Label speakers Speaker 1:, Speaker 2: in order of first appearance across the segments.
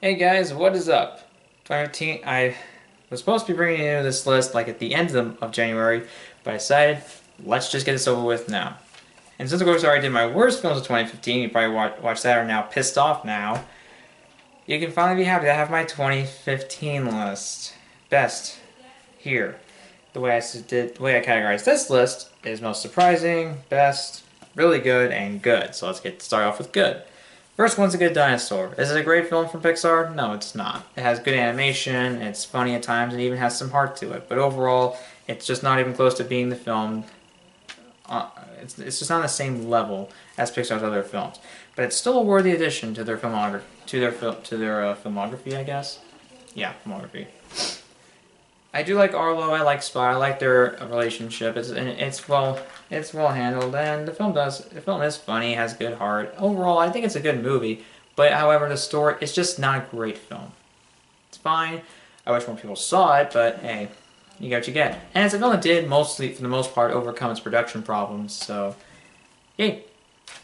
Speaker 1: Hey guys, what is up? 2015, I was supposed to be bringing you this list like at the end of January, but I decided let's just get this over with now. And since of course I already did my worst films of 2015, you probably watched that are now pissed off now. You can finally be happy that I have my 2015 list. Best here. The way I categorized this list is most surprising, best, really good, and good. So let's start off with good. First one's A Good Dinosaur. Is it a great film from Pixar? No, it's not. It has good animation, it's funny at times, and even has some heart to it. But overall, it's just not even close to being the film. It's just not on the same level as Pixar's other films. But it's still a worthy addition to their filmography. Filmography, I guess. Yeah, filmography. I do like Arlo. I like Spy. I like their relationship. It's well handled, and the film is funny, has good heart. Overall, I think it's a good movie. But however, the story it's just not a great film. It's fine. I wish more people saw it, but hey, you get what you get. And it's a film that did mostly, for the most part, overcome its production problems. So, yay.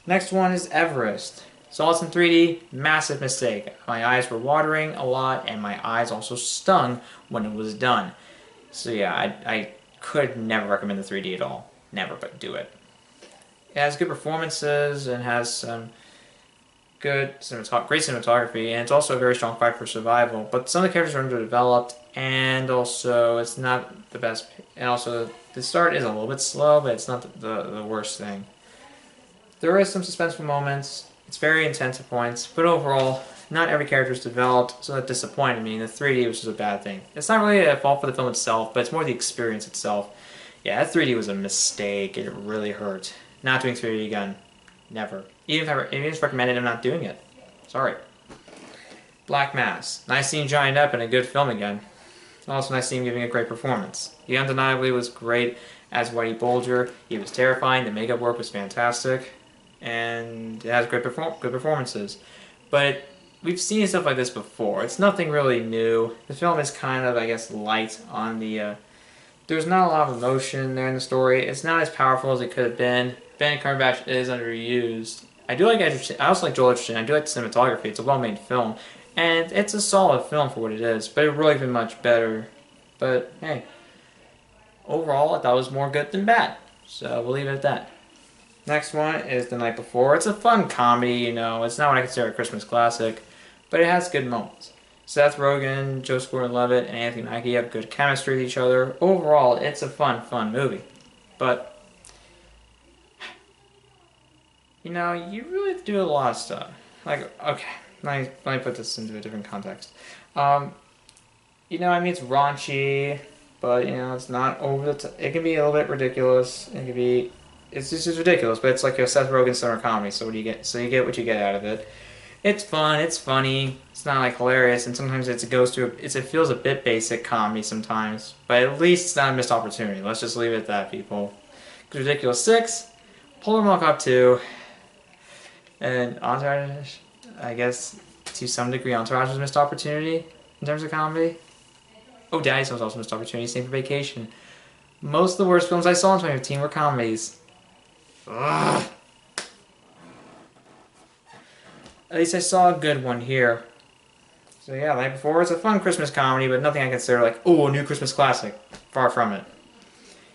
Speaker 1: Next one is Everest. Saw this in 3D, massive mistake. My eyes were watering a lot, and my eyes also stung when it was done. So yeah, I could never recommend the 3D at all. Never, but do it. It has good performances and has some great cinematography, and it's also a very strong fight for survival. But some of the characters are underdeveloped, and also it's not the best. And also the start is a little bit slow, but it's not the worst thing. There is some suspenseful moments. It's very intense at points, but overall, not every character is developed, so that disappointed me. The 3D was just a bad thing. It's not really a fault for the film itself, but it's more the experience itself. Yeah, that 3D was a mistake. It really hurt. Not doing 3D again. Never. Even if it's recommended, I'm not doing it. Sorry. Black Mass. Nice seeing Johnny Depp in a good film again. Also nice seeing him giving a great performance. He undeniably was great as Whitey Bulger. He was terrifying. The makeup work was fantastic. And it has good performances. But we've seen stuff like this before. It's nothing really new. The film is kind of, I guess, light on the... there's not a lot of emotion there in the story. It's not as powerful as it could have been. Benedict Cumberbatch is underused. I also like Joel Edgerton. I do like the cinematography. It's a well-made film. And it's a solid film for what it is. But it would really been much better. But, hey. Overall, I thought it was more good than bad. So, we'll leave it at that. Next one is The Night Before. It's a fun comedy, you know. It's not what I consider a Christmas classic, but it has good moments. Seth Rogen, Joseph Gordon-Levitt, and Anthony Mackie have good chemistry with each other. Overall, it's a fun movie. But, you know, you really have to do a lot of stuff. Like, okay, let me put this into a different context. You know, I mean, it's raunchy, but, you know, it's not over the top. It can be a little bit ridiculous. It can be... It's just ridiculous, but it's like a Seth Rogen summer comedy. So what do you get? So you get what you get out of it. It's fun. It's funny. It's not like hilarious, and sometimes it feels a bit basic comedy sometimes. But at least it's not a missed opportunity. Let's just leave it at that, people. Ridiculous 6, Polar Mall Cop 2, and Entourage. I guess to some degree, Entourage was a missed opportunity in terms of comedy. Oh, Daddy's was also a missed opportunity. Same for Vacation. Most of the worst films I saw in 2015 were comedies. Ugh. At least I saw a good one here. So yeah, The Night Before is a fun Christmas comedy, but nothing I consider like, oh, a new Christmas classic. Far from it.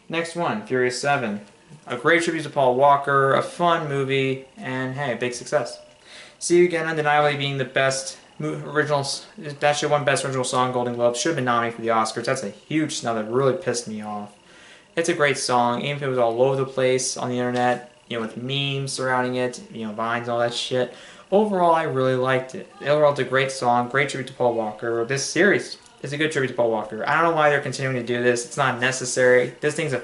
Speaker 1: Next one, Furious 7. A great tribute to Paul Walker, a fun movie, and hey, big success. See You Again undeniably being the best originals. That should have won Best Original Song, Golden Globe. Should have been nominated for the Oscars. That's a huge snub that really pissed me off. It's a great song, even if it was all over the place on the internet, you know, with memes surrounding it, you know, vines and all that shit. Overall, I really liked it. Overall, it's a great song, great tribute to Paul Walker. This series is a good tribute to Paul Walker. I don't know why they're continuing to do this. It's not necessary. This thing's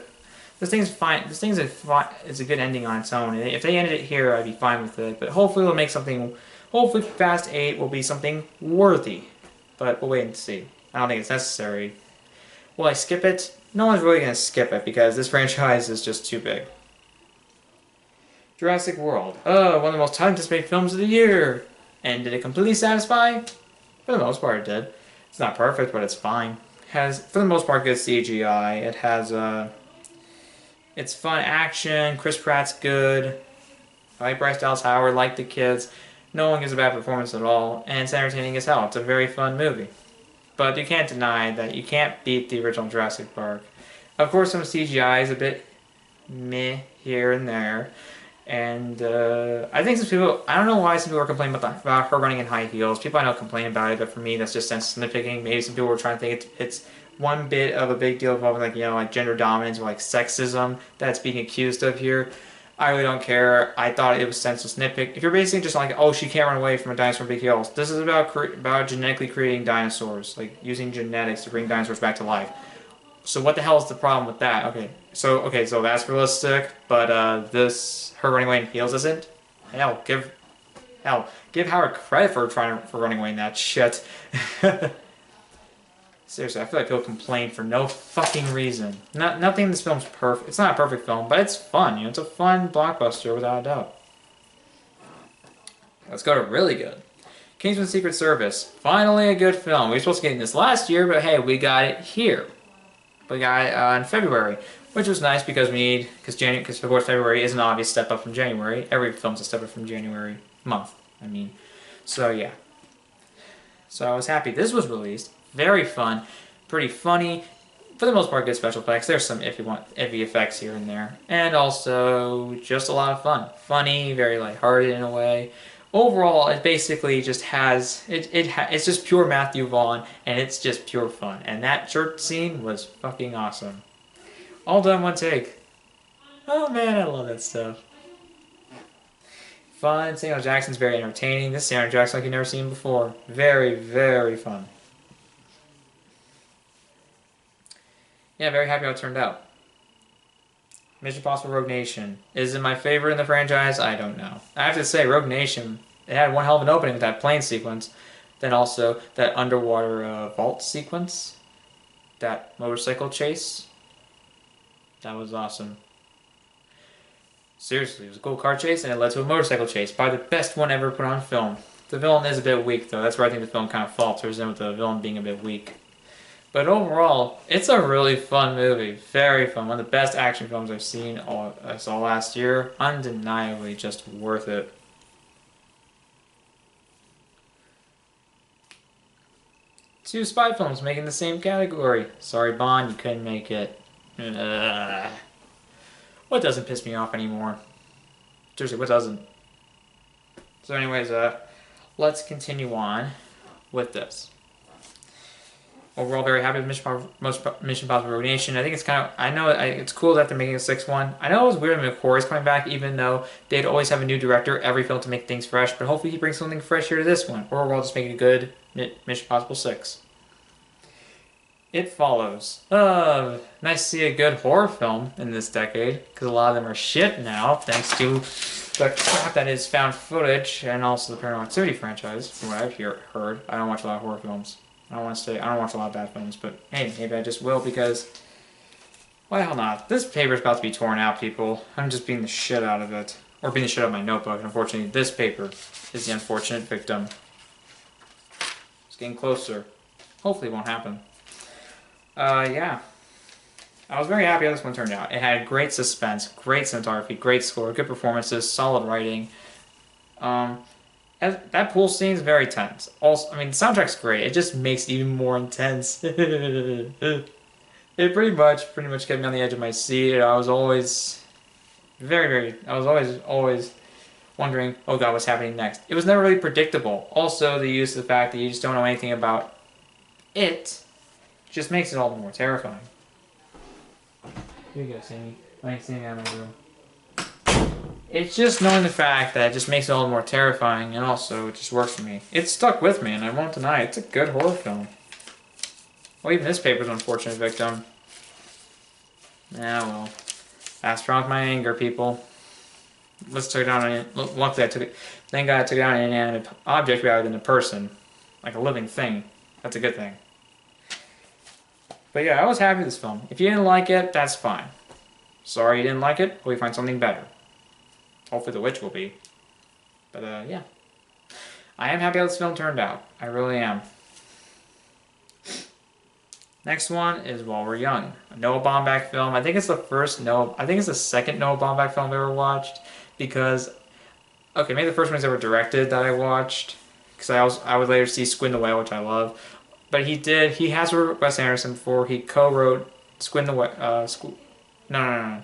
Speaker 1: fine. It's a good ending on its own. If they ended it here, I'd be fine with it. But hopefully, it'll make something. Hopefully, Fast 8 will be something worthy. But we'll wait and see. I don't think it's necessary. Will I skip it? No one's really going to skip it because this franchise is just too big. Jurassic World. Oh, one of the most highly anticipated films of the year. And did it completely satisfy? For the most part, it did. It's not perfect, but it's fine. It has, for the most part, good CGI. It has, it's fun action. Chris Pratt's good. I like Bryce Dallas Howard. Like the kids. No one gives a bad performance at all, and it's entertaining as hell. It's a very fun movie. But you can't deny that you can't beat the original Jurassic Park. Of course, some CGI is a bit meh here and there. And I think some people, I don't know why some people are complaining about her running in high heels. People I know complain about it, but for me, that's just sense nitpicking. Maybe some people were trying to think it's one bit of a big deal involving, like, like gender dominance or like sexism that's being accused of here. I really don't care. I thought it was senseless nitpick. If you're basically just like, oh, she can't run away from a dinosaur with big heels. This is about genetically creating dinosaurs, like using genetics to bring dinosaurs back to life. So what the hell is the problem with that? So that's realistic, but this her running away in heels isn't. Give Howard credit for running away in that shit. Seriously, I feel like people complain for no fucking reason. Nothing in this film's perfect. It's not a perfect film, but it's fun. It's a fun blockbuster without a doubt. Let's go to really good. Kingsman Secret Service. Finally a good film. We were supposed to get this last year, but hey, we got it here. We got it in February, which was nice because of course February is an obvious step up from January. Every film's a step up from January month. So yeah. So I was happy this was released. Very fun, pretty funny, for the most part good special effects. There's some iffy effects here and there, and also just a lot of fun. Funny, very lighthearted in a way. Overall, it basically just has it's just pure Matthew Vaughn, and it's just pure fun. And that church scene was fucking awesome. All done one take. Oh man, I love that stuff. Fun. Samuel Jackson's very entertaining. This Samuel Jackson like you've never seen before. Very, very fun. Yeah, very happy how it turned out. Mission Impossible Rogue Nation. Is it my favorite in the franchise? I don't know. I have to say, Rogue Nation, it had one hell of an opening with that plane sequence. Then also that underwater vault sequence. That motorcycle chase. That was awesome. Seriously, it was a cool car chase and it led to a motorcycle chase. Probably the best one ever put on film. The villain is a bit weak though. That's where I think the film kind of falters in with the villain being a bit weak. But overall, it's a really fun movie. Very fun. One of the best action films I've seen I saw last year. Undeniably just worth it. Two spy films making the same category. Sorry, Bond, you couldn't make it. What doesn't piss me off anymore? Seriously, what doesn't? So anyways, let's continue on with this. Overall, very happy with Mission Impossible Rogue Nation. I think it's it's cool that they're making a sixth one. I know it was weird that McQuarrie's coming back, even though they'd always have a new director every film to make things fresh. But hopefully he brings something fresh here to this one. Overall, just making a good Mission Impossible 6. It Follows. Nice to see a good horror film in this decade, because a lot of them are shit now, thanks to the crap that is found footage and also the Paranormal Activity franchise, from what I've heard. I don't watch a lot of horror films. I don't watch a lot of bad films, but hey, maybe I just will because, why the hell not? This paper's about to be torn out, people. I'm just beating the shit out of it. Or beating the shit out of my notebook, and unfortunately this paper is the unfortunate victim. It's getting closer. Hopefully it won't happen. Yeah. I was very happy how this one turned out. It had great suspense, great cinematography, great score, good performances, solid writing. That pool scene is very tense. Also, the soundtrack's great. It just makes it even more intense. It pretty much kept me on the edge of my seat. I was always always wondering, oh god, what's happening next? It was never really predictable. Also, the use of the fact that you just don't know anything about it just makes it all the more terrifying. Here you go, Sammy. I ain't Sammy out of my room. It's just knowing the fact that it just makes it all the more terrifying, and also it just works for me. It stuck with me, and I won't deny it. It's a good horror film. Well, even this paper's an unfortunate victim. Yeah, well. That's wrong with my anger, people. Let's take it down. Luckily, I took it. Thank God I took it down an inanimate object rather than a person. Like a living thing. That's a good thing. But yeah, I was happy with this film. If you didn't like it, that's fine. Sorry you didn't like it. Hope you find something better. Hopefully The Witch will be. But yeah. I am happy how this film turned out. I really am. Next one is While We're Young. A Noah Baumbach film. I think it's the second Noah Baumbach film I've ever watched. Because Okay, maybe the first one he's ever directed that I watched. Because I would later see Squid and the Whale, which I love. But he has worked with Wes Anderson before. He co-wrote Squid and the Whale, no.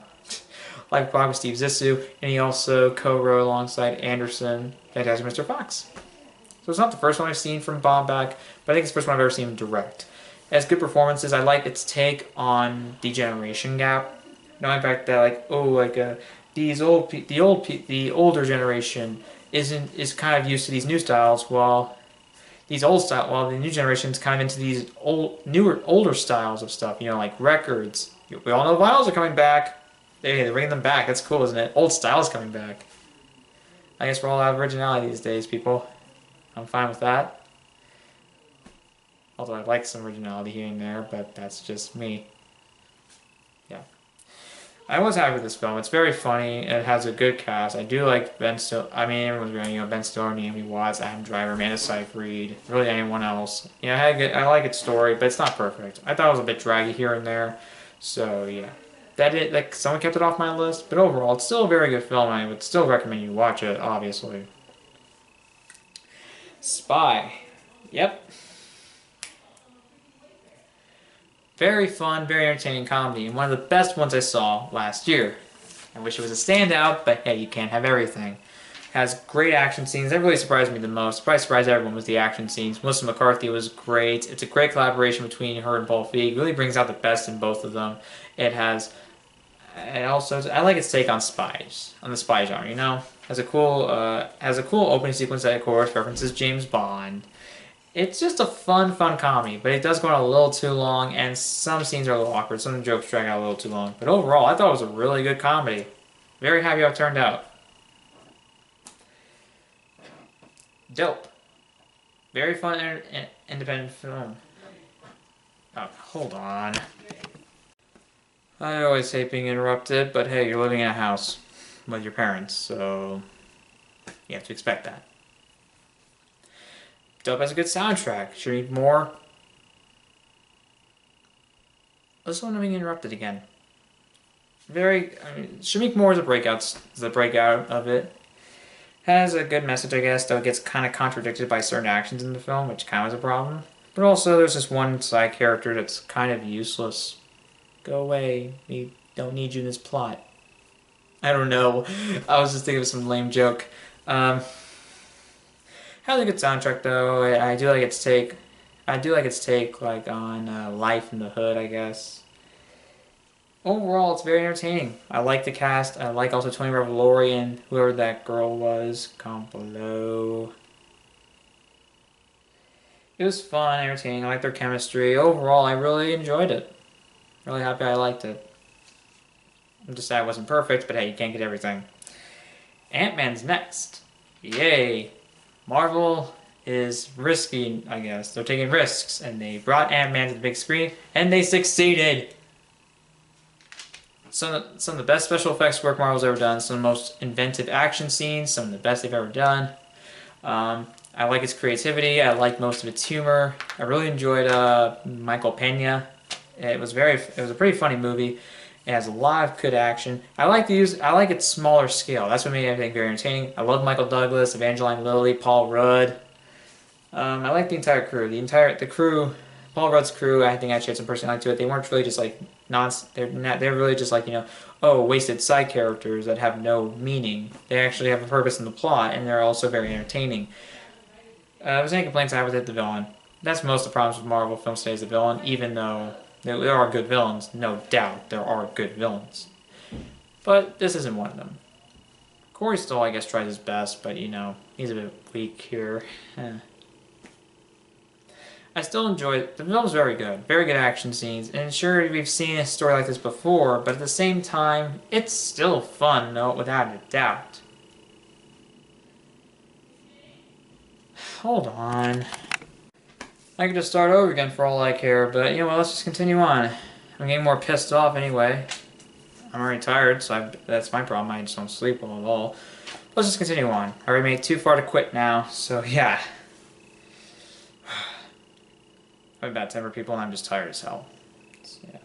Speaker 1: Like Bob with Steve Zissou, and he also co-wrote alongside Anderson Fantastic Mr. Fox. So it's not the first one I've seen from Baumbach, but I think it's the first one I've ever seen him direct. It has good performances. I like its take on the generation gap. Knowing fact that the older generation is kind of used to these new styles, while the new generation's kind of into these older styles of stuff. You know, like records. We all know vinyls are coming back. They're bringing them back. That's cool, isn't it? Old styles coming back. I guess we're all out of originality these days, people. I'm fine with that. Although I like some originality here and there, but that's just me. Yeah. I was happy with this film. It's very funny. It has a good cast. I do like Ben Stiller. I mean, everyone's going, Ben Stiller, Naomi Watts, Adam Driver, Amanda Seyfried, really anyone else. Yeah, I like its story, but it's not perfect. I thought it was a bit draggy here and there. So, yeah. Someone kept it off my list, but overall, it's still a very good film. I would still recommend you watch it, obviously. Spy. Yep. Very fun, very entertaining comedy, and one of the best ones I saw last year. I wish it was a standout, but hey, you can't have everything. Has great action scenes. That really surprised me the most. Probably surprised everyone was the action scenes. Melissa McCarthy was great. It's a great collaboration between her and Paul Feig. Really brings out the best in both of them. I like its take on spies, on the spy genre. You know, has a cool opening sequence that of course references James Bond. It's just a fun comedy, but it does go on a little too long, and some scenes are a little awkward. Some jokes drag out a little too long. But overall, I thought it was a really good comedy. Very happy how it turned out. Dope. Very fun independent film. Oh, hold on. I always hate being interrupted, but hey, you're living in a house with your parents, so you have to expect that. Dope has a good soundtrack. Should we need more? This one I'm being interrupted again. Shamik Moore is the breakout of it. Has a good message, I guess, though it gets kind of contradicted by certain actions in the film, which kind of is a problem. But also, there's this one side character that's kind of useless. Go away. We don't need you in this plot. I don't know. I was just thinking of some lame joke. Has a good soundtrack though. I do like its take. Like on life in the hood, I guess. Overall, it's very entertaining. I like the cast. I like also Tony Revolori and whoever that girl was. Comment below. It was fun, entertaining. I like their chemistry. Overall, I really enjoyed it. Really happy I liked it. I'm just sad it wasn't perfect, but hey, you can't get everything. Ant-Man's next. Yay. Marvel is risky, I guess. They're taking risks, and they brought Ant-Man to the big screen, and they succeeded. Some of the best special effects work Marvel's ever done. Some of the most inventive action scenes. Some of the best they've ever done. I like its creativity. I like most of its humor. I really enjoyed Michael Pena. It was a pretty funny movie. It has a lot of good action. I like its smaller scale. That's what made everything very entertaining. I love Michael Douglas, Evangeline Lilly, Paul Rudd. I like the entire crew. The crew, Paul Rudd's crew, I think actually had some personality to it. They weren't really just like they're really just like, wasted side characters that have no meaning. They actually have a purpose in the plot, and they're also very entertaining. If there's any complaints I have with it, the villain. That's most of the problems with Marvel films today is the villain, even though there are good villains, no doubt there are good villains. But this isn't one of them. Corey Stoll, I guess, tries his best, but he's a bit weak here. I still enjoy it. The film's very good. Very good action scenes. And sure, we've seen a story like this before, but at the same time, it's still fun, though, without a doubt. Hold on. I could just start over again for all I care, but let's just continue on. I'm getting more pissed off anyway. I'm already tired, so that's my problem. I just don't sleep well at all. Let's just continue on. I already made too far to quit now, so yeah. I'm a bad temper people, and I'm just tired as hell. So, yeah.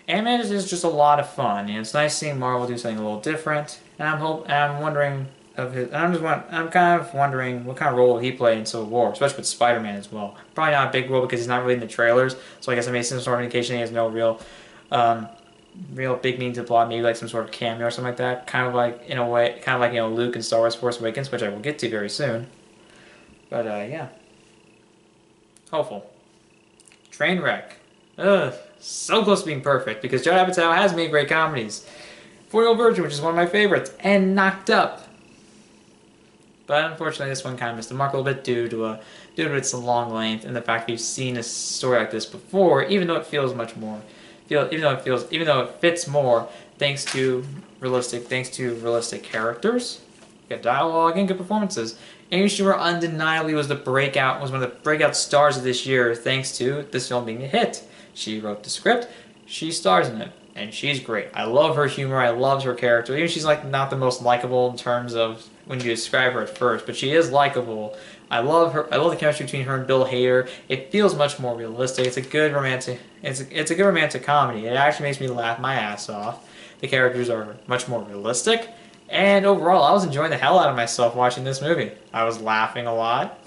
Speaker 1: Ant-Man is just a lot of fun. It's nice seeing Marvel do something a little different, and I'm wondering of his. And I'm kind of wondering what kind of role he played in Civil War, especially with Spider-Man as well. Probably not a big role because he's not really in the trailers. So I guess it makes some sort of indication he has no um, real big meaning to the plot. Maybe like some sort of cameo or something like that. Kind of like in a way, kind of like Luke in Star Wars: Force Awakens, which I will get to very soon. But yeah, hopeful. Trainwreck. Ugh, so close to being perfect because Judd Apatow has made great comedies. 40-Year-Old Virgin, which is one of my favorites, and Knocked Up. But unfortunately, this one kind of missed the mark a little bit due to its long length and the fact that you've seen a story like this before. Even though it feels much more, even though it fits more, thanks to realistic characters, good dialogue, and good performances. Amy Schumer undeniably was one of the breakout stars of this year, thanks to this film being a hit. She wrote the script, she stars in it, and she's great. I love her humor, I love her character. Even she's like not the most likable in terms of when you describe her at first, but she is likable. I love her. I love the chemistry between her and Bill Hader. It feels much more realistic. It's a good romantic. It's a good romantic comedy. It actually makes me laugh my ass off. The characters are much more realistic, and overall, I was enjoying the hell out of myself watching this movie. I was laughing a lot.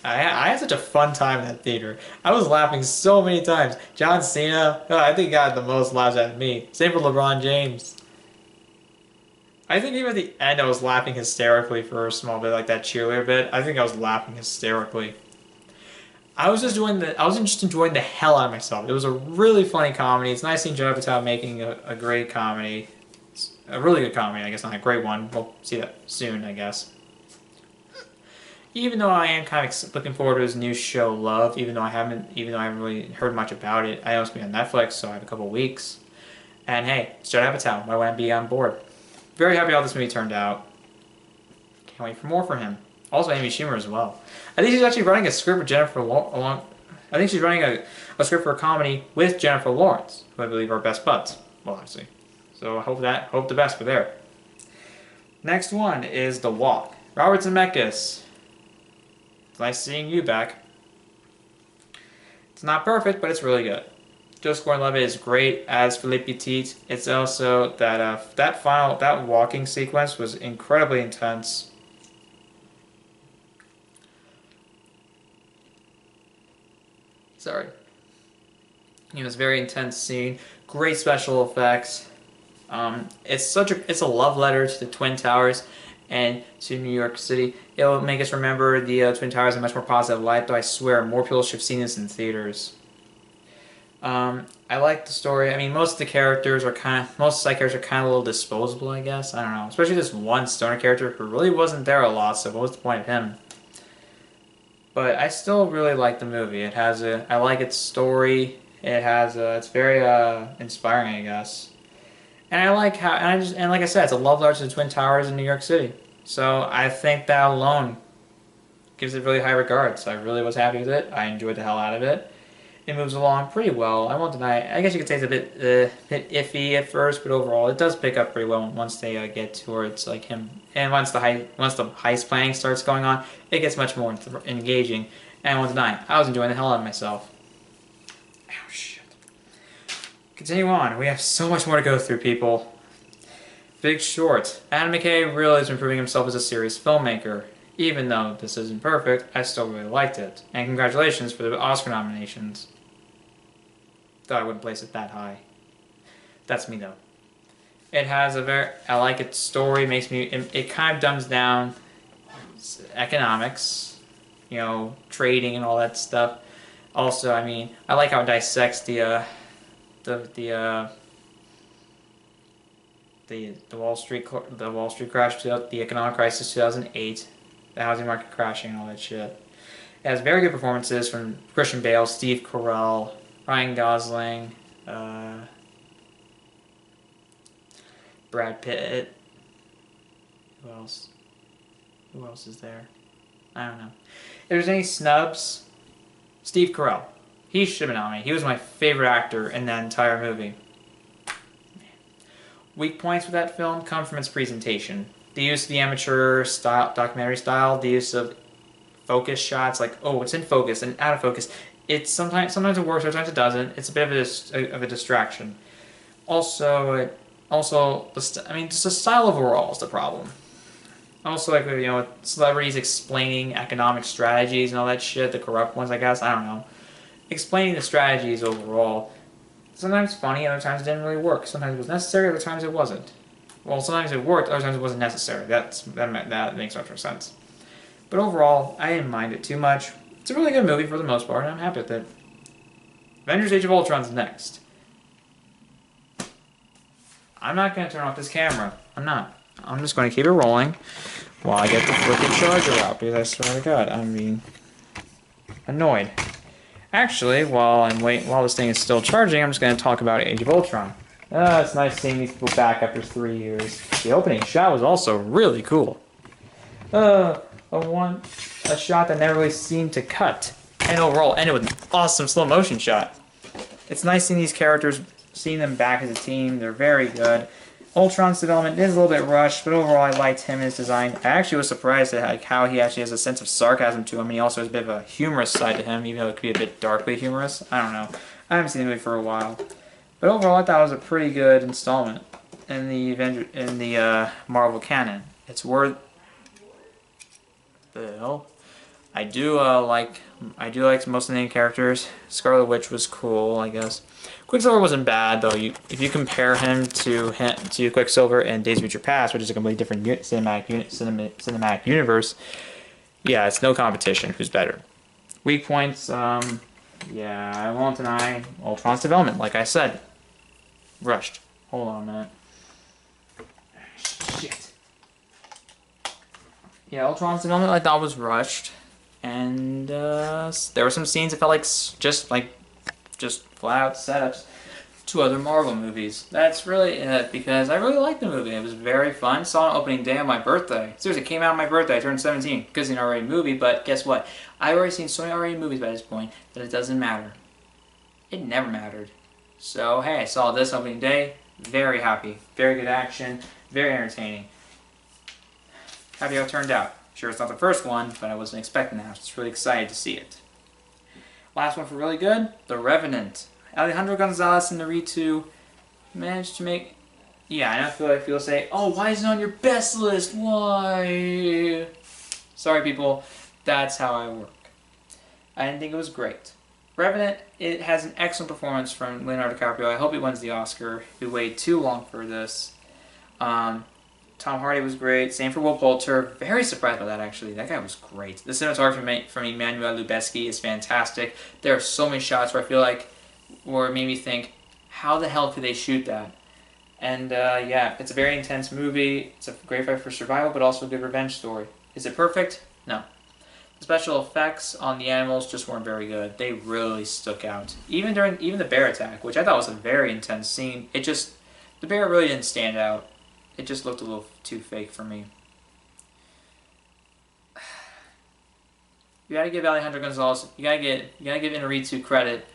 Speaker 1: I had such a fun time in that theater. I was laughing so many times. John Cena, I think he got the most laughs out of me. Same for LeBron James. I think even at the end I was laughing hysterically for a small bit, like that cheerleader bit. I think I was laughing hysterically. I was just enjoying the hell out of myself. It was a really funny comedy. It's nice seeing Judd Apatow making a great comedy. It's a really good comedy, I guess, not a great one. We'll see that soon, I guess. Even though I am kind of looking forward to his new show, Love, even though I haven't really heard much about it. I know it's going to be on Netflix, so I have a couple weeks. And hey, it's Judd Apatow. Why wouldn't I be on board? Very happy how this movie turned out. Can't wait for more from him. Also, Amy Schumer as well. I think she's actually writing a script with Jennifer Lawrence. I think she's writing a script for a comedy with Jennifer Lawrence, who I believe are best buds. Well, obviously. So I hope the best for there. Next one is The Walk. Robert Zemeckis. It's nice seeing you back. It's not perfect, but it's really good. Joseph Gordon-Levitt is great as Philippe Petit. It's also that that walking sequence was incredibly intense. Sorry. It was a very intense scene. Great special effects. It's a love letter to the Twin Towers and to New York City. It will make us remember the Twin Towers in a much more positive light, though I swear more people should have seen this in theaters. I like the story. I mean, most of the side characters are kind of a little disposable, I guess. I don't know. Especially this one stoner character who really wasn't there a lot, so what was the point of him? But I still really like the movie. I like its story. It's very inspiring, I guess. And I like and like I said, it's a love letter to the Twin Towers in New York City. So I think that alone gives it really high regards. I really was happy with it. I enjoyed the hell out of it. It moves along pretty well. I won't deny it. I guess you could say it's a bit iffy at first, but overall it does pick up pretty well once they get towards like him. And once the heist planning starts going on, it gets much more engaging. And I won't deny it. I was enjoying the hell out of myself. Oh shit. Continue on. We have so much more to go through, people. Big Short. Adam McKay really has been proving himself as a serious filmmaker. Even though this isn't perfect, I still really liked it. And congratulations for the Oscar nominations. Though I wouldn't place it that high. That's me though. I like its story, it kind of dumbs down economics, trading and all that stuff. Also, I mean, I like how it dissects the Wall Street crash, the economic crisis 2008, the housing market crashing and all that shit. It has very good performances from Christian Bale, Steve Carell, Ryan Gosling, Brad Pitt. Who else? Who else is there? I don't know. If there's any snubs, Steve Carell. He should have been nominated. He was my favorite actor in that entire movie. Weak points with that film come from its presentation. The use of the amateur documentary style, the use of focus shots, like, oh, it's in focus and out of focus. It's sometimes it works, sometimes it doesn't. It's a bit of a distraction. Also, just the style overall is the problem. Also, like, celebrities explaining economic strategies and all that shit, the corrupt ones, I guess, I don't know. Explaining the strategies overall. Sometimes funny, other times it didn't really work. Sometimes it was necessary, other times it wasn't. Well, sometimes it worked, other times it wasn't necessary. That makes much more sense. But overall, I didn't mind it too much. It's a really good movie for the most part, and I'm happy with it. Avengers Age of Ultron's next. I'm not going to turn off this camera. I'm not. I'm just going to keep it rolling while I get the freaking charger out, because I swear to God, I'm being annoyed. Actually, while this thing is still charging, I'm just going to talk about Age of Ultron. It's nice seeing these people back after 3 years. The opening shot was also really cool. A shot that never really seemed to cut, and overall ended with an awesome slow motion shot. It's nice seeing these characters, seeing them back as a team. They're very good. Ultron's development is a little bit rushed, but overall I liked him and his design. I actually was surprised at how he actually has a sense of sarcasm to him, and he also has a bit of a humorous side to him, even though it could be a bit darkly humorous. I don't know. I haven't seen the movie for a while. But overall, I thought it was a pretty good installment in the Marvel canon. It's worth the hell. I do like most of the main characters. Scarlet Witch was cool, I guess. Quicksilver wasn't bad though. If you compare him to Quicksilver in Days of Future Past, which is a completely different cinematic universe, yeah, it's no competition. Who's better? Weak points. Yeah, I won't deny Ultron's development. Like I said, rushed. Hold on a minute. Shit. Yeah, Ultron's development I thought was rushed. And there were some scenes that felt like just flat out setups to other Marvel movies. That's really it, because I really liked the movie. It was very fun. Saw it on opening day on my birthday. Seriously, it came out on my birthday. I turned 17 because it's an R-rated movie. But guess what? I've already seen so many R-rated movies by this point that it doesn't matter. It never mattered. So hey, I saw this opening day. Very happy. Very good action. Very entertaining. Happy how it turned out. Sure, it's not the first one, but I wasn't expecting that. I was just really excited to see it. Last one for really good, The Revenant. Alejandro Gonzalez Iñárritu managed to make... Yeah, I know I feel like people say, oh, why isn't it on your best list? Why? Sorry, people. That's how I work. I didn't think it was great. Revenant, it has an excellent performance from Leonardo DiCaprio. I hope he wins the Oscar. We waited too long for this. Tom Hardy was great. Same for Will Poulter. Very surprised by that, actually. That guy was great. The cinematography from Emmanuel Lubezki is fantastic. There are so many shots where I feel like, where it made me think, how the hell could they shoot that? And yeah, it's a very intense movie. It's a great fight for survival, but also a good revenge story. Is it perfect? No. The special effects on the animals just weren't very good. They really stuck out. Even the bear attack, which I thought was a very intense scene, the bear really didn't stand out. It just looked a little too fake for me. You gotta give Alejandro Gonzalez, you gotta give Iñárritu credit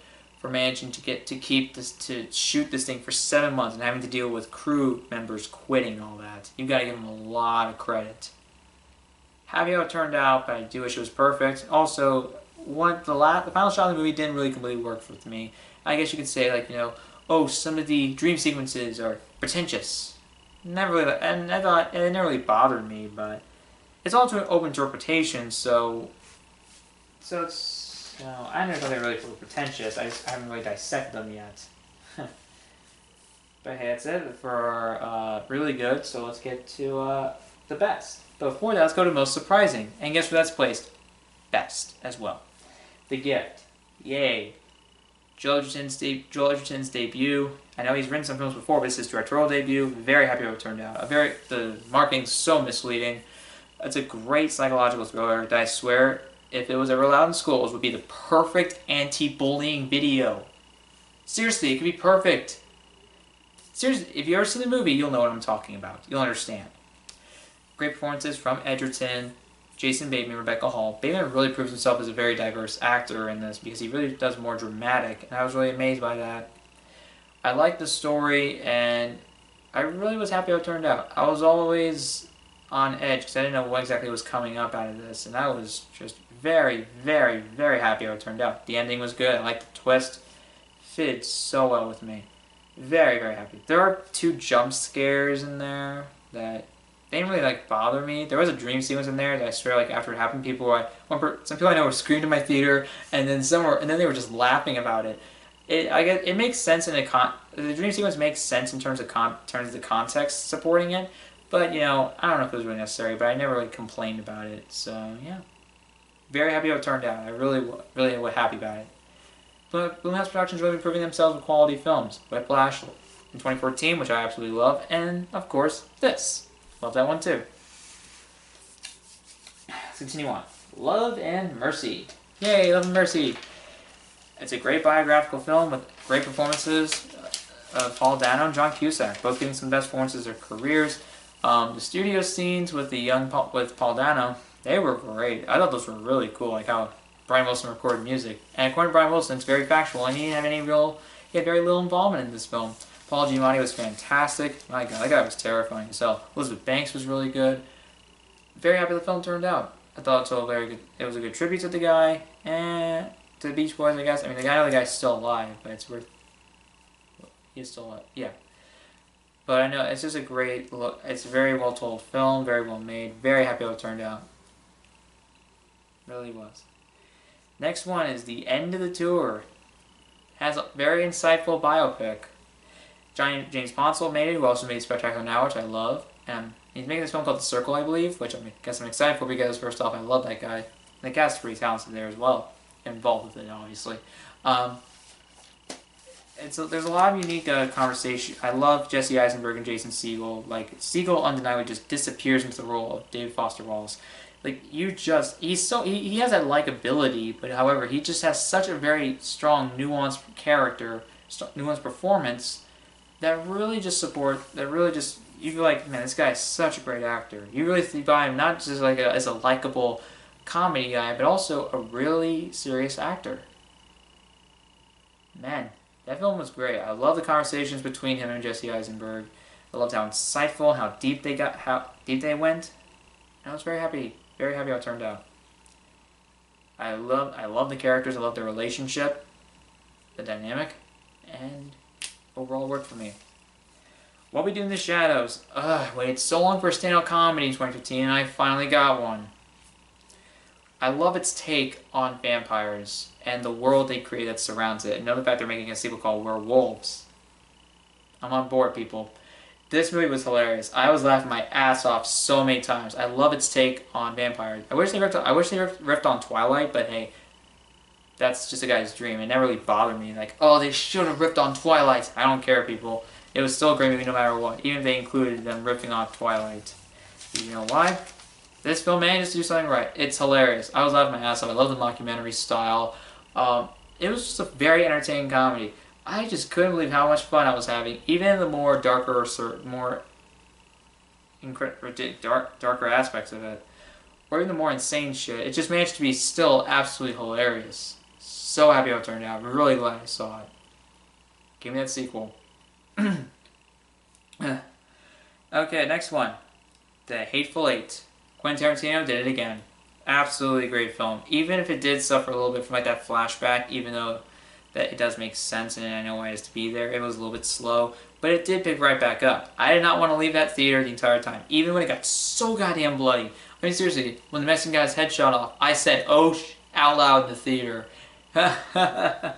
Speaker 1: for managing to shoot this thing for 7 months and having to deal with crew members quitting and all that. You gotta give him a lot of credit. Happy how it turned out, but I do wish it was perfect. Also, the final shot of the movie didn't really completely work for me. I guess you could say, like, oh, some of the dream sequences are pretentious. Never really, and I thought it never really bothered me, but it's all open to interpretation. So it's I never thought they were really pretentious. I haven't really dissected them yet. But hey, that's it for really good. So let's get to the best. But before that, let's go to most surprising, and guess where that's placed? Best as well. The Gift. Yay. Joel Edgerton's debut. I know he's written some films before, but this is his directorial debut. Very happy how it turned out. The marketing's so misleading. It's a great psychological thriller that I swear, if it was ever allowed in schools, would be the perfect anti-bullying video. Seriously, it could be perfect. Seriously, if you ever see the movie, you'll know what I'm talking about. You'll understand. Great performances from Edgerton, Jason Bateman, Rebecca Hall. Bateman really proves himself as a very diverse actor in this because he really does more dramatic, and I was really amazed by that. I liked the story, and I really was happy how it turned out. I was always on edge because I didn't know what exactly was coming up out of this, and I was just very, very, very happy how it turned out. The ending was good. I liked the twist. Fitted so well with me. Very, very happy. There are 2 jump scares in there that they didn't really like bother me. There was a dream sequence in there that I swear, like after it happened, some people I know were screamed in my theater, and then they were just laughing about it. It makes sense the dream sequence makes sense in terms of the context supporting it, but you know, I don't know if it was really necessary, but I never really complained about it. So yeah, very happy how it turned out. I really was happy about it. Blumhouse Productions really improving themselves with quality films. Whiplash in 2014, which I absolutely love, and of course this. Love that one too. Let's continue on. Love and Mercy. Yay, Love and Mercy. It's a great biographical film with great performances of Paul Dano and John Cusack, both giving some best performances of their careers. The studio scenes with Paul Dano, they were great. I thought those were really cool, like how Brian Wilson recorded music. And according to Brian Wilson, it's very factual, and he had very little involvement in this film. Paul Giamatti was fantastic. My God, that guy was terrifying as hell. Elizabeth Banks was really good. Very happy the film turned out. I thought it was a good tribute to the guy and to the Beach Boys, I guess. I mean, I know the guy's still alive, but it's worth. He's still alive, yeah. But I know it's just a great look. It's a very well told film, very well made. Very happy how it turned out. Really was. Next one is The End of the Tour. Has a very insightful biopic. James Ponsell made it, who also made Spectacular Now, which I love. And he's making this film called The Circle, I believe, which I guess I'm excited for because, first off, I love that guy. And the cast is pretty talented there as well. Involved with it, obviously. There's a lot of unique conversation. I love Jesse Eisenberg and Jason Segel. Like, Segel undeniably just disappears into the role of David Foster Wallace. Like, he has that likability, but however, he just has such a very strong, nuanced character, nuanced performance that really just you feel like, man, this guy is such a great actor. You really think by him not just like as a likable comedy guy, but also a really serious actor. Man, that film was great. I love the conversations between him and Jesse Eisenberg. I loved how insightful, how deep they went. I was very happy how it turned out. I love the characters. I love their relationship, the dynamic, and overall worked for me. What We Do in the Shadows. I waited so long for a standout comedy in 2015, and I finally got one. I love its take on vampires and the world they create that surrounds it. And know the fact they're making a sequel called Werewolves. I'm on board, people. This movie was hilarious. I was laughing my ass off so many times. I love its take on vampires. I wish they riffed on Twilight, but hey, that's just a guy's dream. It never really bothered me. Like, oh, they should have ripped on Twilight. I don't care, people. It was still a great movie no matter what, even if they included them ripping off Twilight. You know why? This film manages to do something right. It's hilarious. I was laughing my ass off. I love the mockumentary style. It was just a very entertaining comedy. I just couldn't believe how much fun I was having, even in the more darker aspects of it, or even the more insane shit. It just managed to be still absolutely hilarious. So happy how it turned out. I'm really glad I saw it. Give me that sequel. Okay, next one. The Hateful Eight. Quentin Tarantino did it again. Absolutely great film. Even if it did suffer a little bit from like that flashback, even though that it does make sense and I know why it has to be there, it was a little bit slow, but it did pick right back up. I did not want to leave that theater the entire time, even when it got so goddamn bloody. I mean, seriously, when the Mexican guy's head shot off, I said, oh, out loud in the theater. The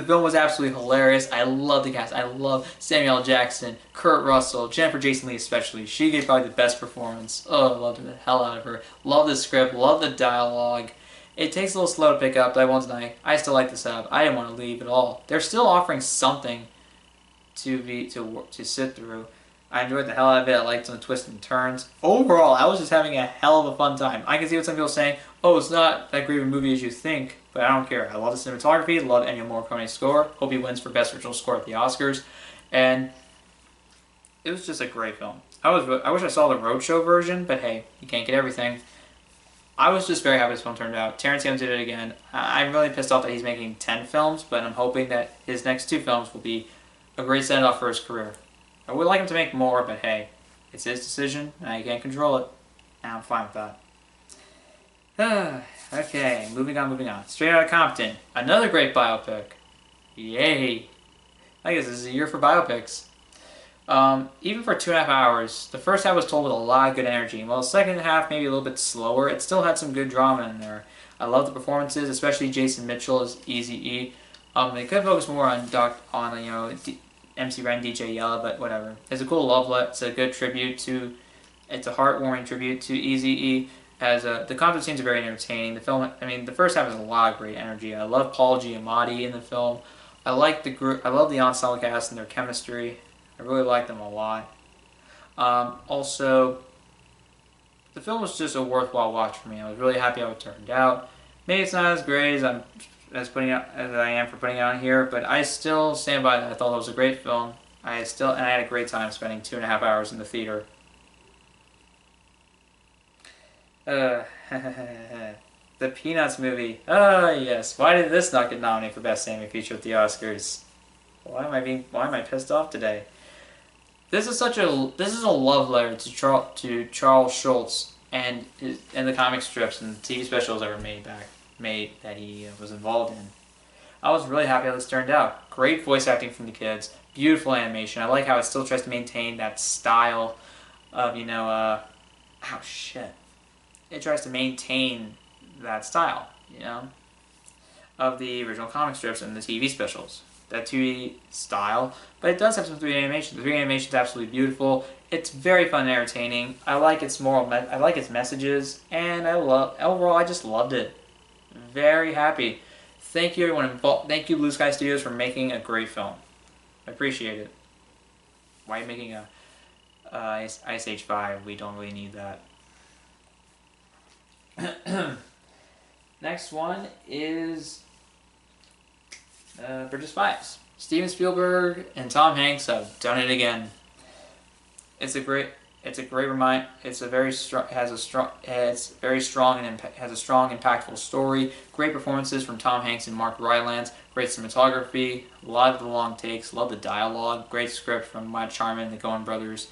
Speaker 1: film was absolutely hilarious. I love the cast. I love Samuel L. Jackson, Kurt Russell, Jennifer Jason Leigh especially. She gave probably the best performance. Oh, I loved the hell out of her. Love the script. Love the dialogue. It takes a little slow to pick up, but I won't deny. I still like the setup. I didn't want to leave at all. They're still offering something to sit through. I enjoyed the hell out of it. I liked some twists and turns. Overall, I was just having a hell of a fun time. I can see what some people are saying. Oh, it's not that great of a movie as you think, but I don't care. I love the cinematography. Love Ennio Morricone's score. Hope he wins for Best Original Score at the Oscars. And it was just a great film. I wish I saw the Roadshow version, but hey, you can't get everything. I was just very happy this film turned out. Tarantino did it again. I'm really pissed off that he's making 10 films, but I'm hoping that his next 2 films will be a great send-off for his career. I would like him to make more, but hey, it's his decision, and I can't control it. And I'm fine with that. Okay, moving on. Straight Outta Compton, another great biopic. Yay! I guess this is a year for biopics. Even for 2.5 hours, the first half was told with a lot of good energy. While the second half maybe a little bit slower, it still had some good drama in there. I love the performances, especially Jason Mitchell as Eazy-E. They could focus more on MC Ren, DJ Yella, but whatever. It's a cool love letter. It's a good tribute to. It's a heartwarming tribute to Eazy-E. As the concert scenes are very entertaining. The film, I mean, the first half has a lot of great energy. I love Paul Giamatti in the film. I like the group. I love the ensemble cast and their chemistry. I really like them a lot. Also, the film was just a worthwhile watch for me. I was really happy how it turned out. Maybe it's not as great as I am for putting it on here, but I still stand by that. I thought it was a great film. I had a great time spending 2.5 hours in the theater. The Peanuts movie. Oh yes. Why did this not get nominated for Best Animated Feature at the Oscars? Why am I pissed off today? This is a love letter to Charles Schulz and the comic strips and TV specials that were made that he was involved in. I was really happy how this turned out. Great voice acting from the kids, beautiful animation. I like how it still tries to maintain that style of It tries to maintain that style, of the original comic strips and the TV specials. That 2D style, but it does have some 3D animation. The 3D animation is absolutely beautiful. It's very fun and entertaining. I like its I like its messages, and overall I just loved it. Very happy. Thank you everyone involved. Thank you Blue Sky Studios for making a great film. I appreciate it. Why are you making a Ice Age 5? We don't really need that. Next one is Bridge of Spies. Steven Spielberg and Tom Hanks have done it again. It's a great remind. It's very strong, and has a strong, impactful story. Great performances from Tom Hanks and Mark Rylance. Great cinematography. A lot of the long takes. Love the dialogue. Great script from Matt Charman and the Coen brothers.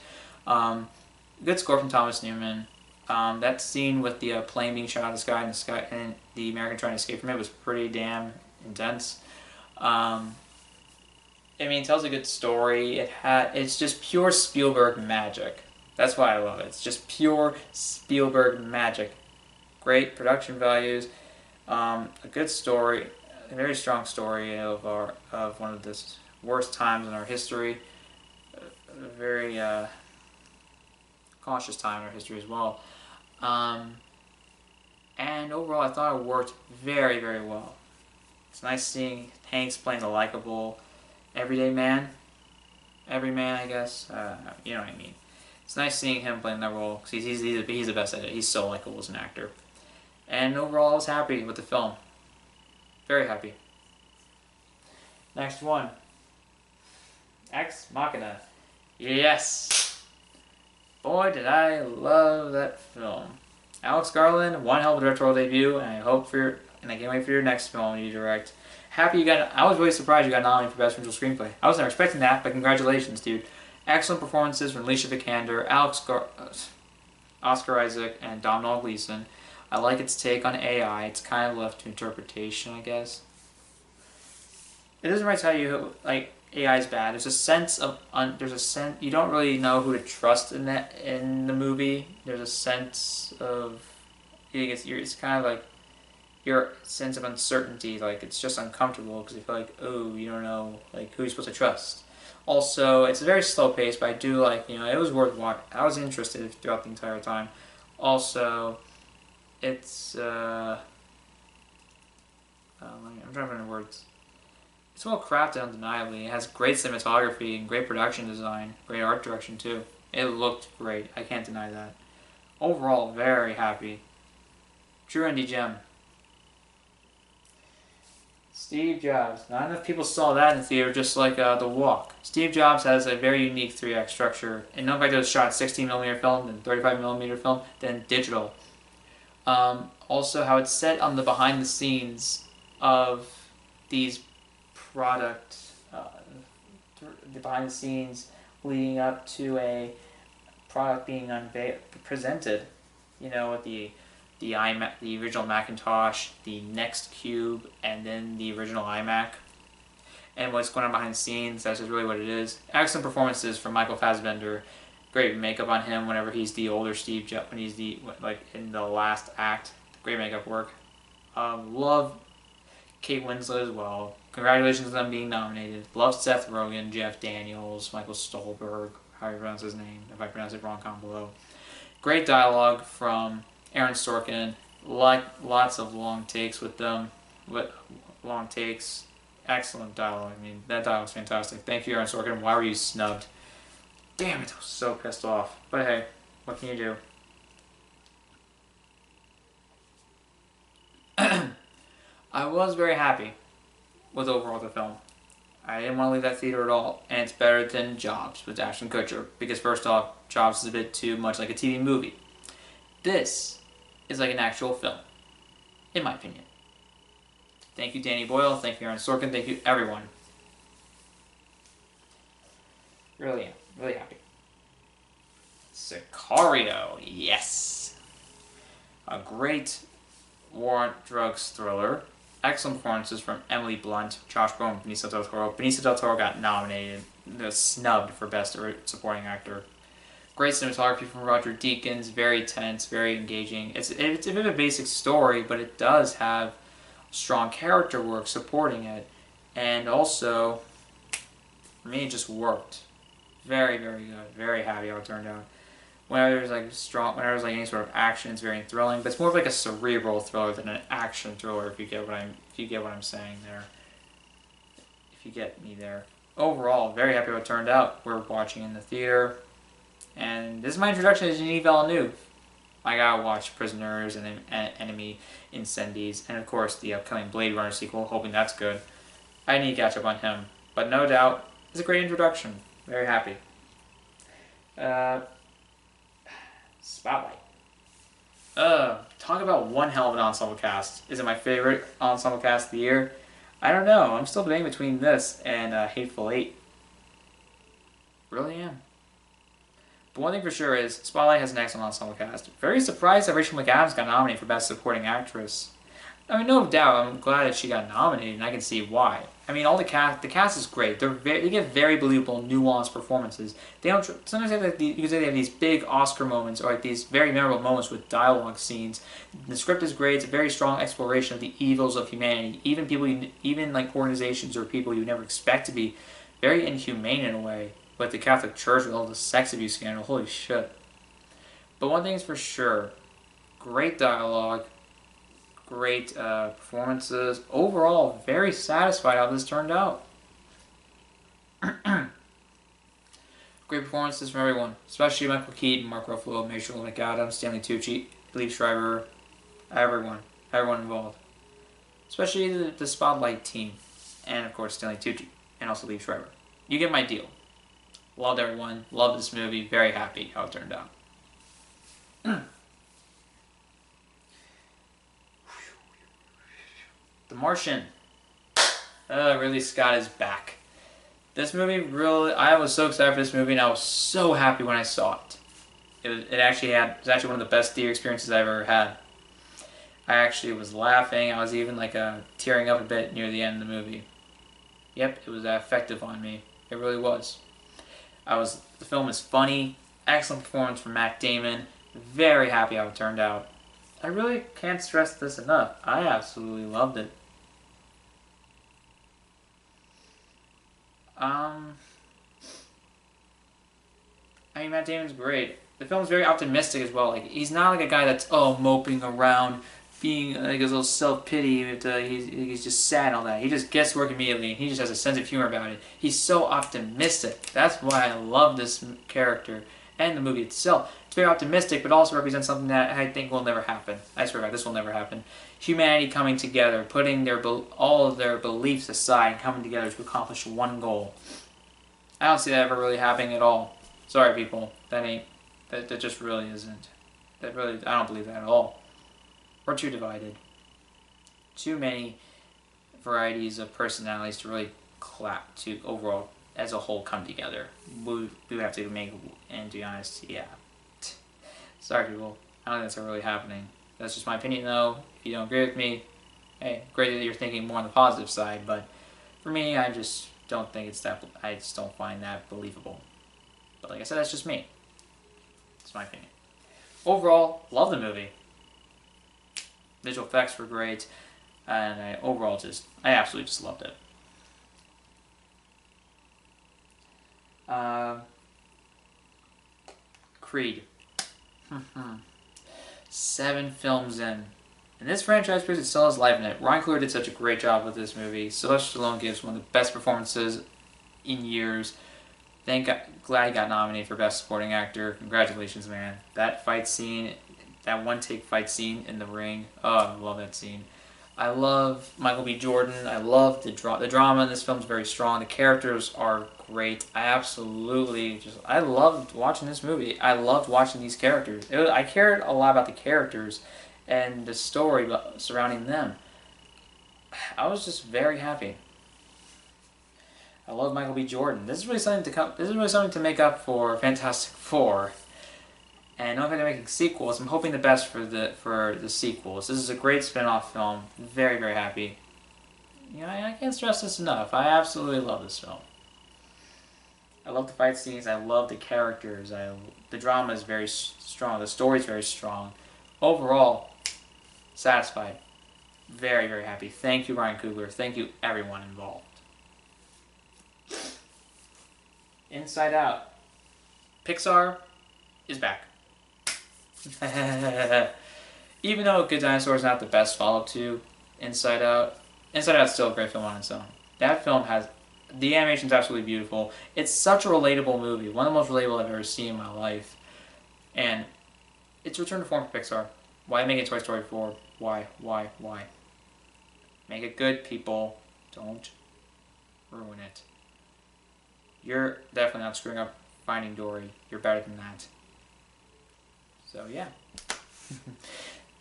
Speaker 1: Good score from Thomas Newman. That scene with the plane being shot out of the sky and the American trying to escape from it was pretty damn intense. It tells a good story. It's just pure Spielberg magic. That's why I love it. It's just pure Spielberg magic. Great production values, a good story, a very strong story of one of the worst times in our history. A very cautious time in our history as well. And overall, I thought it worked very, very well. It's nice seeing Hanks playing the likable everyday man. Every man, I guess. You know what I mean. It's nice seeing him playing that role because he's the best at it. He's so likable as an actor. And overall, I was happy with the film. Very happy. Next one. Ex Machina. Yes! Boy, did I love that film. Alex Garland, one hell of a directorial debut, and I can't wait for your next film you direct. I was really surprised you got nominated for Best Original Screenplay. I wasn't expecting that, but congratulations, dude. Excellent performances from Alicia Vikander, Oscar Isaac, and Domhnall Gleeson. I like its take on AI. It's kind of left to interpretation, I guess. It doesn't really tell you AI is bad. There's a sense you don't really know who to trust in the movie. There's a sense of it's kind of like your sense of uncertainty. Like it's just uncomfortable because you feel like you don't know who you're supposed to trust. Also, it's very slow paced, but I do it was worth watching. I was interested throughout the entire time. Also, it's I'm trying to find the words. It's well crafted undeniably. It has great cinematography and great production design, great art direction too. It looked great. I can't deny that. Overall, very happy. True indie gem. Steve Jobs. Not enough people saw that in the theater, just like The Walk. Steve Jobs has a very unique 3-act structure. And not like it was shot 16mm film, then 35mm film, then digital. Also, how it's set on the behind the scenes of these the behind the scenes leading up to a product being presented, with the iMac, the original Macintosh, the Next Cube, and then the original iMac. and what's going on behind the scenes. That's just really what it is. Excellent performances from Michael Fassbender. Great makeup on him whenever he's the older Steve Jobs, when he's the like in the last act. Great makeup work. Love Kate Winslet as well. Congratulations on them being nominated. Love Seth Rogen, Jeff Daniels, Michael Stolberg, how you pronounce his name. If I pronounce it wrong, comment below. Great dialogue from Aaron Sorkin. Like lots of long takes with them. Long takes. Excellent dialogue. I mean, that dialogue's fantastic. Thank you, Aaron Sorkin. Why were you snubbed? Damn it, I was so pissed off. But hey, what can you do? I was very happy with overall the film. I didn't want to leave that theater at all, and it's better than Jobs with Ashton Kutcher, because first off, Jobs is a bit too much like a TV movie. This is like an actual film, in my opinion. Thank you, Danny Boyle. Thank you, Aaron Sorkin. Thank you, everyone. Really am. Really happy. Sicario. Yes. A great war on drugs thriller. Excellent performances from Emily Blunt, Josh Brolin, Benicio del Toro. Benicio del Toro got nominated, snubbed for Best Supporting Actor. Great cinematography from Roger Deakins. Very tense, very engaging. It's a bit of a basic story, but it does have strong character work supporting it, and also for me it just worked. Very, very good. Very happy how it turned out. Whenever there's any sort of action, it's very thrilling, but it's more of like a cerebral thriller than an action thriller. If you get what I'm saying there, if you get me there. Overall, very happy how it turned out. We're watching in the theater, and this is my introduction to Denis Villeneuve. I gotta watch Prisoners and Enemy Incendies, and of course the upcoming Blade Runner sequel, hoping that's good. I need to catch up on him, but no doubt, it's a great introduction. Very happy. Spotlight. Talk about one hell of an ensemble cast. Is it my favorite ensemble cast of the year? I don't know. I'm still debating between this and Hateful Eight. Really am. But one thing for sure is, Spotlight has an excellent ensemble cast. Very surprised that Rachel McAdams got nominated for Best Supporting Actress. I mean, no doubt, I'm glad that she got nominated, and I can see why. I mean, the cast is great. They give very believable, nuanced performances. They don't. Sometimes they have you could say they have these big Oscar moments, or like these very memorable moments with dialogue scenes. The script is great. It's a very strong exploration of the evils of humanity. Even like organizations or people you never expect to be very inhumane in a way. Like the Catholic Church with all the sex abuse scandal. Holy shit. But one thing is for sure, great dialogue. Great performances. Overall, very satisfied how this turned out. Great performances from everyone, especially Michael Keaton, Mark Ruffalo, Rachel McAdams, Stanley Tucci, Liev Schreiber, everyone involved. Especially the Spotlight team, and of course Stanley Tucci, and also Liev Schreiber. You get my deal. Loved everyone, loved this movie, very happy how it turned out. The Martian. Ridley Scott is back. This movie I was so excited for this movie, and I was so happy when I saw it. It was actually one of the best theater experiences I've ever had. I actually was laughing. I was even tearing up a bit near the end of the movie. Yep, it was that effective on me. It really was. The film is funny. Excellent performance from Matt Damon. Very happy how it turned out. I really can't stress this enough. I absolutely loved it. I mean, Matt Damon's great. The film's very optimistic as well. Like, he's not like a guy that's moping around, being like a little self-pity. He's just sad and all that. He just gets to work immediately, and he just has a sense of humor about it. He's so optimistic. That's why I love this character and the movie itself. It's very optimistic, but also represents something that I think will never happen. I swear to God, this will never happen. Humanity coming together, putting all of their beliefs aside, and coming together to accomplish one goal. I don't see that ever really happening at all. Sorry, people. That just really isn't. I don't believe that at all. We're too divided. Too many varieties of personalities to really clap to overall, as a whole, come together. We have to make, and to be honest, yeah. Sorry, people. I don't think that's really happening. That's just my opinion, though. If you don't agree with me, hey, great that you're thinking more on the positive side, but For me, I just don't think it's that. I just don't find that believable. But like I said, that's just me. It's my opinion. Overall, love the movie. Visual effects were great, and I absolutely just loved it. Creed. 7 films in. And this franchise proves it still has life in it. Ryan Coogler did such a great job with this movie. Sylvester Stallone gives one of the best performances in years. Glad he got nominated for Best Supporting Actor. Congratulations, man. That fight scene, that one-take fight scene in the ring. Oh, I love that scene. I love Michael B. Jordan. I love the drama in this film is very strong. The characters are great. I loved watching this movie. I loved watching these characters. I cared a lot about the characters and the story surrounding them. I was just very happy. I love Michael B. Jordan. This is really something to make up for Fantastic Four. And not going to making sequels. I'm hoping the best for the sequels. This is a great spin-off film. Very, very happy. I can't stress this enough. I absolutely love this film. I love the fight scenes. I love the characters. The drama is very strong. The story is very strong. Overall, satisfied. Very, very happy. Thank you, Ryan Coogler. Thank you, everyone involved. Inside Out. Pixar is back. Even though Good Dinosaur is not the best follow-up to Inside Out, Inside Out is still a great film on its own. That film the animation is absolutely beautiful. It's such a relatable movie, one of the most relatable I've ever seen in my life. And it's a return to form for Pixar. Why make it Toy Story 4? Why? Make it good, people. Don't ruin it. You're definitely not screwing up Finding Dory. You're better than that. So yeah.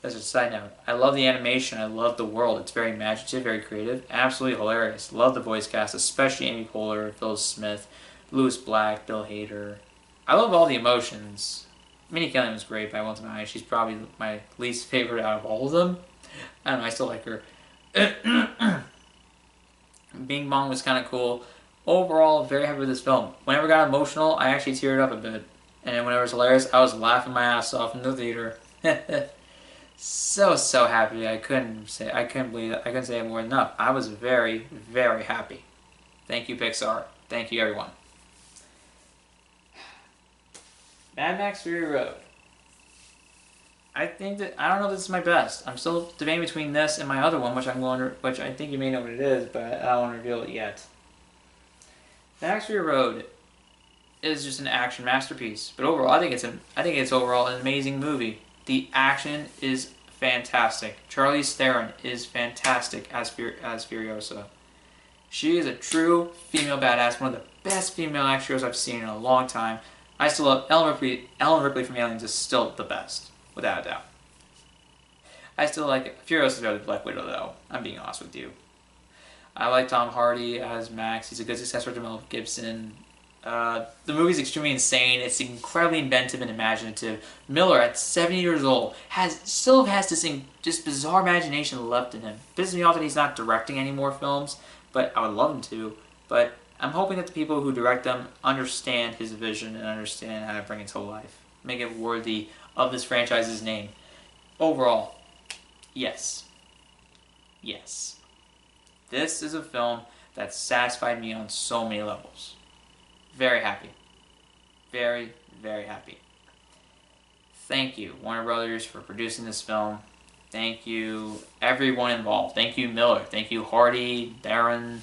Speaker 1: That's just a side note. I love the animation. I love the world. It's very imaginative, very creative, absolutely hilarious. Love the voice cast, especially Amy Poehler, Phil Smith, Louis Black, Bill Hader. I love all the emotions. Minnie Kaling was great, but I won't deny she's probably my least favorite out of all of them. I don't know, I still like her. Bing Bong was kind of cool. Overall, very happy with this film. Whenever it got emotional, I actually teared up a bit. And whenever it was hilarious, I was laughing my ass off in the theater. So happy. I couldn't say it more than enough. I was very, very happy. Thank you, Pixar. Thank you, everyone. Mad Max Fury Road. I don't know if this is my best. I'm still debating between this and my other one, which I think you may know what it is, but I don't want to reveal it yet. Mad Max Fury Road is just an action masterpiece. But overall, I think it's overall an amazing movie. The action is fantastic. Charlize Theron is fantastic as Furiosa. She is a true female badass, one of the best female actors I've seen in a long time. I still love Ellen Ripley. Ellen Ripley from Aliens is still the best, without a doubt. I still like Furiosa better than Black Widow, though. I'm being honest with you. I like Tom Hardy as Max. He's a good successor to Mel Gibson. The movie's extremely insane. It's incredibly inventive and imaginative. Miller, at 70 years old, still has this bizarre imagination left in him. Pisses me off that he's not directing any more films, but I would love him to. But I'm hoping that the people who direct them understand his vision and understand how to bring it to life. Make it worthy of this franchise's name. Overall, yes. Yes. This is a film that satisfied me on so many levels. Very happy. Very, very happy. Thank you, Warner Brothers, for producing this film. Thank you, everyone involved. Thank you, Miller. Thank you, Hardy, Darren,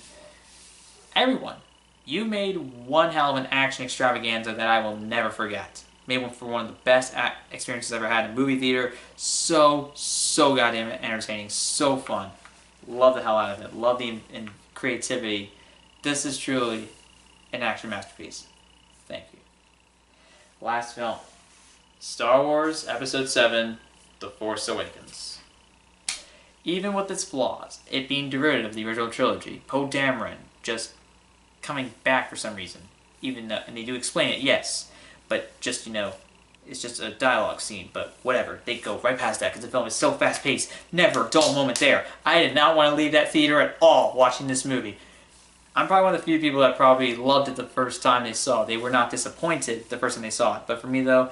Speaker 1: everyone. You made one hell of an action extravaganza that I will never forget. Made one for one of the best experiences I've ever had in a movie theater. So goddamn entertaining. So fun. Love the hell out of it. Love the creativity. This is truly an action masterpiece. Thank you. Last film. Star Wars Episode 7, The Force Awakens. Even with its flaws, it being derivative of the original trilogy, Poe Dameron just coming back for some reason. Even though, and they do explain it, yes, but just, it's just a dialogue scene, but whatever. They go right past that because the film is so fast-paced. Never a dull moment there. I did not want to leave that theater at all watching this movie. I'm probably one of the few people that probably loved it the first time they saw it. They were not disappointed the first time they saw it. But for me, though,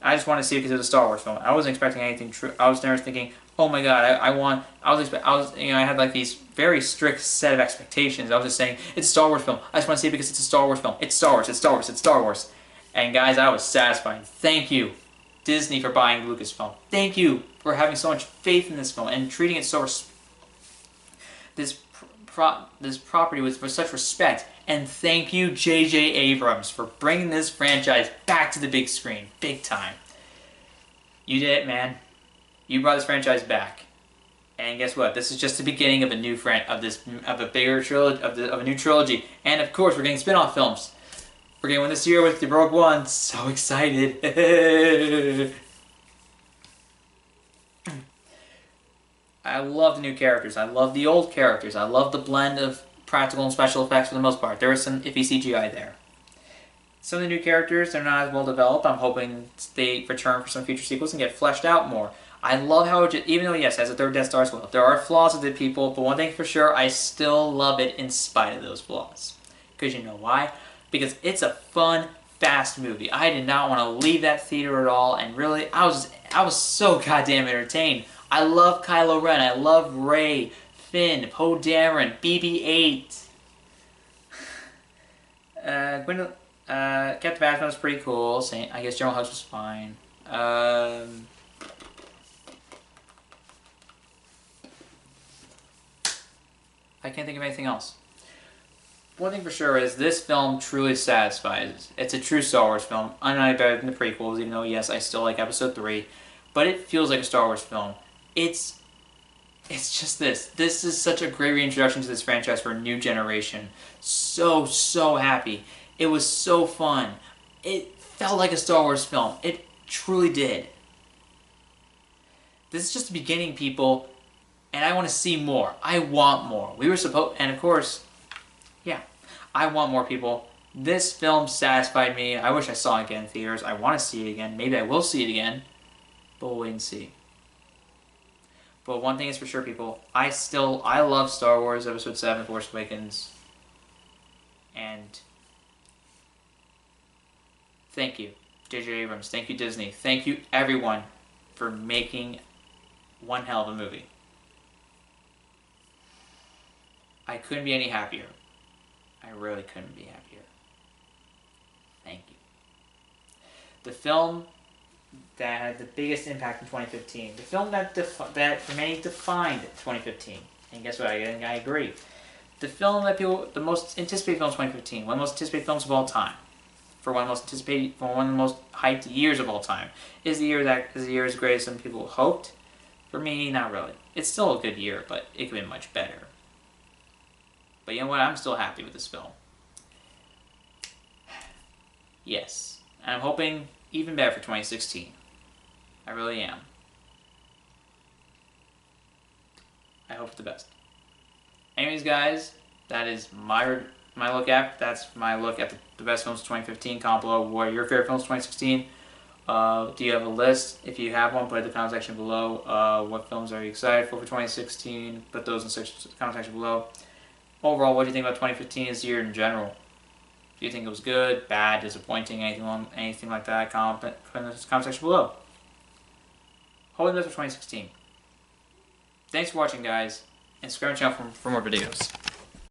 Speaker 1: I just wanted to see it because it was a Star Wars film. I wasn't expecting anything true. I was never thinking, oh my god, I had like these very strict set of expectations. I was just saying, it's a Star Wars film. I just want to see it because it's a Star Wars film. It's Star Wars, it's Star Wars, it's Star Wars. And guys, I was satisfied. Thank you, Disney, for buying Lucasfilm. Thank you for having so much faith in this film and treating it so this property with such respect. And thank you, J.J. Abrams, for bringing this franchise back to the big screen, big time. You did it, man. You brought this franchise back. And guess what? This is just the beginning of a new bigger trilogy, of a new trilogy. And of course, we're getting spin-off films. We're getting one this year with the Rogue One. So excited. I love the new characters. I love the old characters. I love the blend of practical and special effects for the most part. There was some iffy CGI there. Some of the new characters, they're not as well developed. I'm hoping they return for some future sequels and get fleshed out more. I love how even though, yes, it has a third Death Star as well, there are flaws with it, people, but one thing for sure, I still love it in spite of those flaws. Because you know why? Because it's a fun, fast movie. I did not want to leave that theater at all, and really, I was so goddamn entertained. I love Kylo Ren. I love Rey, Finn, Poe Dameron, BB-8. Captain Phasma was pretty cool. I guess General Hux was fine. I can't think of anything else. One thing for sure is this film truly satisfies. It's a true Star Wars film. Unlike better than the prequels, even though, yes, I still like Episode 3. But it feels like a Star Wars film. It's just this. This is such a great reintroduction to this franchise for a new generation. So happy. It was so fun. It felt like a Star Wars film. It truly did. This is just the beginning, people, and I want to see more. I want more. And of course, yeah, I want more, people. This film satisfied me. I wish I saw it again in theaters. I want to see it again. Maybe I will see it again, but we'll wait and see. But one thing is for sure, people, I love Star Wars Episode 7, Force Awakens, and thank you, J.J. Abrams. Thank you, Disney. Thank you, everyone, for making one hell of a movie. I couldn't be any happier. I really couldn't be happier. Thank you. The film that had the biggest impact in 2015. The film that for many defined 2015. And guess what? I agree. The film that the most anticipated film of 2015. One of the most anticipated films of all time. For one of the most hyped years of all time. Is the year as great as some people hoped? For me, not really. It's still a good year, but it could be much better. But you know what? I'm still happy with this film. Yes. And I'm hoping even better for 2016. I really am. I hope for the best. Anyways, guys, that is my look at. That's my look at the best films of 2015. Comment below what are your favorite films of 2016. Do you have a list? If you have one, put it in the comment section below. What films are you excited for 2016? Put those in the comment section below. Overall, what do you think about 2015 as a year in general? Do you think it was good, bad, disappointing, anything like that? Put in the comment section below. Hope the best for 2016. Thanks for watching, guys, and subscribe to the channel for more videos.